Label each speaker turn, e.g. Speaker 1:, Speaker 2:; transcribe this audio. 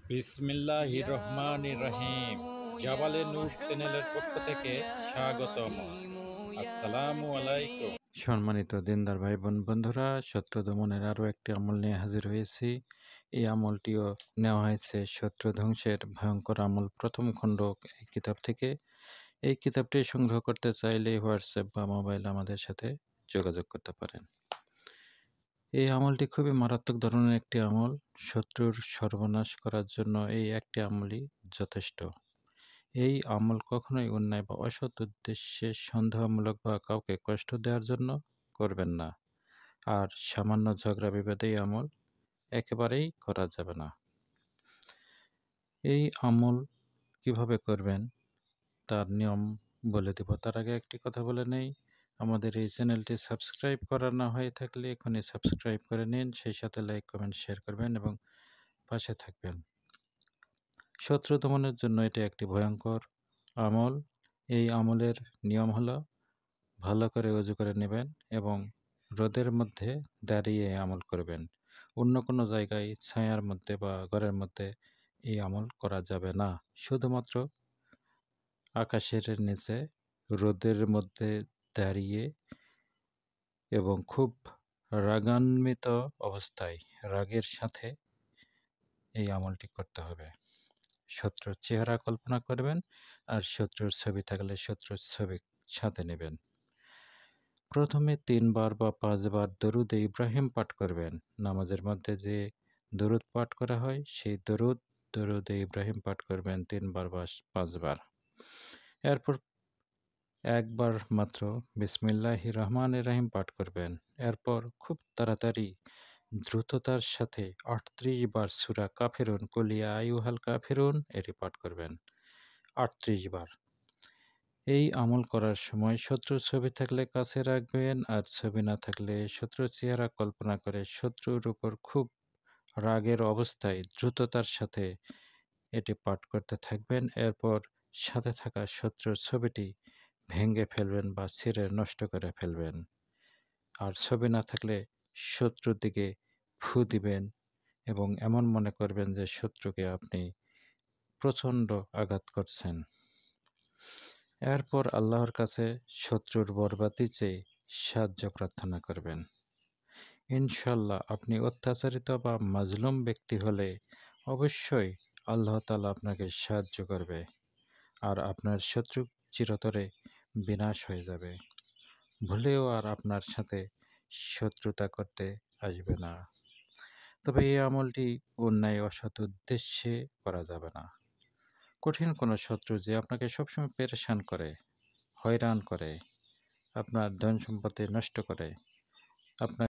Speaker 1: বিসমিল্লাহির রহমানির রহিম। জাবালে নূর চ্যানেলের পক্ষ থেকে স্বাগতম। আসসালামু আলাইকুম। সম্মানিত দিনদার ভাই বোন বন্ধুরা, শত্রু দমনের আরও একটি আমল নিয়ে হাজির হয়েছি। এই আমলটিও নেওয়া হয়েছে শত্রু ধ্বংসের ভয়ঙ্কর আমল প্রথম খণ্ড এই কিতাব থেকে। এই কিতাবটি সংগ্রহ করতে চাইলে হোয়াটসঅ্যাপ বা মোবাইল আমাদের সাথে যোগাযোগ করতে পারেন। এই আমলটি খুবই মারাত্মক ধরনের একটি আমল। শত্রুর সর্বনাশ করার জন্য এই একটি আমলই যথেষ্ট। এই আমল কখনোই অন্যায় বা অসৎ উদ্দেশ্যে সন্দেহমূলক বা কাউকে কষ্ট দেওয়ার জন্য করবেন না। আর সামান্য ঝগড়া বিবাদে এই আমল একেবারেই করা যাবে না। এই আমল কিভাবে করবেন তার নিয়ম বলে দেব। তার আগে একটি কথা বলে নেই, আমাদের এই চ্যানেলটি সাবস্ক্রাইব করা না হয়ে থাকলে এখনই সাবস্ক্রাইব করে নিন, সেই সাথে লাইক কমেন্ট শেয়ার করবেন এবং পাশে থাকবেন। শত্রু দমনের জন্য এটি একটি ভয়ঙ্কর আমল। এই আমলের নিয়ম হলো, ভালো করে ওযু করে নেবেন এবং রোদের মধ্যে দাঁড়িয়ে আমল করবেন। অন্য কোনো জায়গায় ছায়ার মধ্যে বা ঘরের মধ্যে এই আমল করা যাবে না। শুধুমাত্র আকাশের নিচে রোদের মধ্যে দাঁড়িয়ে এবং খুব রাগান্বিত অবস্থায়, রাগের সাথে এই আমলটি করতে হবে। শত্রুর চেহারা কল্পনা করবেন আর শত্রুর ছবি থাকলে শত্রুর ছবি সাথে নেবেন। প্রথমে ৩ বার বা ৫ বার দরুদে ইব্রাহিম পাঠ করবেন। নামাজের মধ্যে যে দরুদ পাঠ করা হয় সেই দরুদে ইব্রাহিম পাঠ করবেন ৩ বার বা ৫ বার। এরপর একবার মাত্র বিসমিল্লাহির রহমানির রহিম পাঠ করবেন। এরপর খুব তাড়াতাড়ি দ্রুততার সাথে ৩৮ বার সূরা কাফিরুন কুল ইয়া আইয়ুহাল কাফিরুন এটি পাঠ করবেন ৩৮ বার। এই আমল করার সময় শত্রুর ছবি থাকলে কাছে রাখবেন, আর ছবি না থাকলে শত্রুর চেহারা কল্পনা করে শত্রুর উপর খুব রাগের অবস্থায় দ্রুততার সাথে এটি পাঠ করতে থাকবেন। এরপর সাথে থাকা শত্রুর ছবিটি ভেঙে ফেলবেন বা ছিঁড়ে নষ্ট করে ফেলবেন। আর ছবি না থাকলে শত্রুর দিকে ফু দিবেন এবং এমন মনে করবেন যে শত্রুকে আপনি প্রচণ্ড আঘাত করছেন। এরপর আল্লাহর কাছে শত্রুর বরবাদি চেয়ে সাহায্য প্রার্থনা করবেন। ইনশাল্লাহ আপনি অত্যাচারিত বা মাজলুম ব্যক্তি হলে অবশ্যই আল্লাহ তাআলা আপনাকে সাহায্য করবে আর আপনার শত্রু চিরতরে বিনাশ হয়ে যাবে। ভুলেও আর আপনার সাথে শত্রুতা করতে আসবে না। তবে এই আমলটি অন্যায় অসৎ উদ্দেশ্যে করা যাবে না। কঠিন কোনো শত্রু যে আপনাকে সবসময় পেরেশান করে, হয়রান করে, আপনার ধন সম্পত্তি নষ্ট করে, আপনার